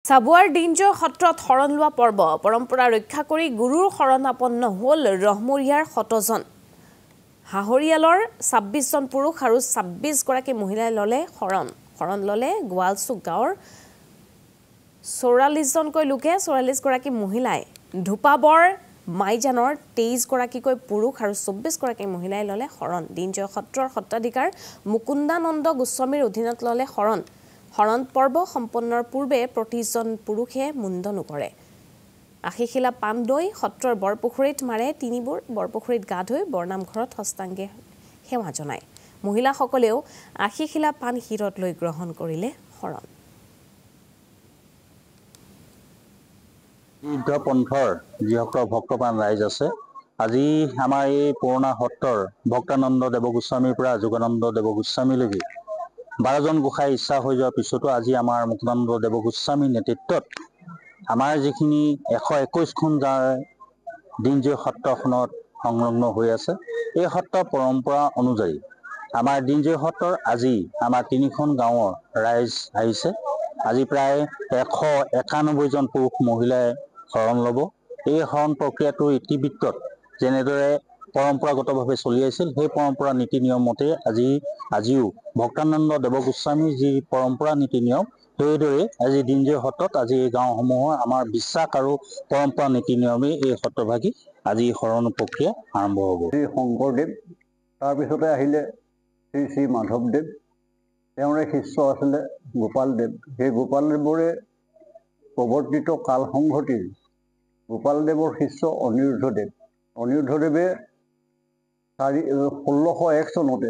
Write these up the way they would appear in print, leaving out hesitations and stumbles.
সাবুৱাৰ দিনজয় সত্ৰত শৰণ লোৱা পৰ্ব পৰম্পৰা ৰক্ষা কৰি গুৰুৰ শৰণাপন্ন হ'ল ৰহমৰীয়াৰ শতজন হাহৰিয়ালৰ ২৬ জন পুৰুষ আৰু ২৬ গৰাকী মহিলাই ললে শৰণ ললে গোৱালচুক গাঁৱৰ ৪৪ জনকৈ লোকে ৪৪ গৰাকী মহিলাই ধুপাবৰ মাইজানৰ ২৩ গৰাকীকৈ পুৰুষ আৰু ২৪ গৰাকী মহিলাই ললে শৰণ দিনজয় সত্ৰৰ সত্ৰাধিকাৰ মুকুন্দানন্দ গোস্বামীৰ অধীনত ললে শৰণ পৰ্ব সম্পন্নৰ পূৰ্বে প্ৰতিজন পুৰুষে মুণ্ডনো কৰে আশীখিলা পাণ দৈ সত্ৰৰ বৰপুখুৰীত মাৰে তিনিবোৰ বৰপুখুৰীত গা ধুই বৰনামঘৰত হস্তাংগে সেৱা জনায় মহিলাসকলেও আশীখিলা পাণ শিৰত লৈ গ্ৰহণ কৰিলে শৰণ পন্থৰ যিসকল ভক্তপ্ৰাণ ৰাইজ আছে আজি আমাৰ এই পুৰণা সত্ৰৰ ভক্তানন্দ দেৱ গোস্বামীৰ পৰা যোগানন্দ দেৱ গোস্বামীলৈকে 12 জন গোসাঁই ইচ্ছা হৈ যোৱাৰ পিছতো আজি আমাৰ মুকুন্দানন্দ দেৱ গোস্বামীৰ নেতৃত্বত আমাৰ যিখিনি 121খন যাৰ দিনজয় সত্ৰখনত সংলগ্ন হৈ আছে এই সত্ৰ পৰম্পৰা অনুযায়ী আমাৰ দিনজয় সত্ৰৰ আজি আমাৰ 3খন গাঁৱৰ ৰাইজ আহিছে আজি প্ৰায় 191 জন পুৰুষ মহিলাই শৰণ ল'ব এই শৰণ প্ৰক্ৰিয়াটো ইতিবৃত্তত যেনেদৰে পৰম্পৰাগতভাৱে চলি আছিল সেই পৰম্পৰা নীতি নিয়ম মতে আজিও ভক্তানন্দ দেৱ গোস্বামীৰ যি পৰম্পৰা নীতি নিয়ম সেইদৰে আজি দিনজয় সত্ৰত আজি এই গাঁওসমূহৰ আমাৰ বিশ্বাস আৰু পৰম্পৰা নীতি নিয়মে এই সত্ৰভাগী আজি শৰণ প্ৰক্ৰিয়া আৰম্ভ হ'ব শ্ৰী শংকৰদেৱ তাৰপিছতে আহিলে শ্ৰী শ্ৰী মাধৱদেৱ তেওঁৰে শিষ্য আছিলে গোপালদেৱ সেই গোপালদেৱৰে প্ৰৱৰ্তিত কাল সংহতিৰ গোপালদেৱৰ শিষ্য অনিৰুদ্ধদেৱে 1601 চনতে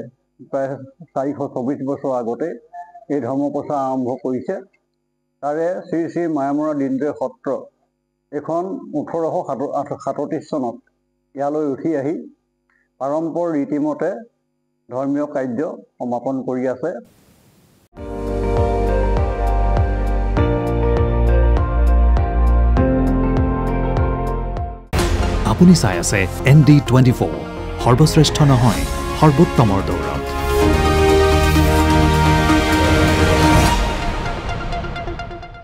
প্ৰায় 424 বছৰ আগতে এই ধৰ্মপ্ৰচাৰ আৰম্ভ কৰিছে তাৰে শ্ৰী শ্ৰী মায়ামৰা দিনজয় সত্ৰ এখন 1837 চনত ইয়ালৈ উঠি আহি পাৰম্পৰ ৰীতিমতে ধৰ্মীয় কাৰ্য সমাপন কৰি আছে আপুনি চাই আছে ND24 সৰ্বশ্ৰেষ্ঠ নহয় সৰ্বোত্তমৰ দৌৰ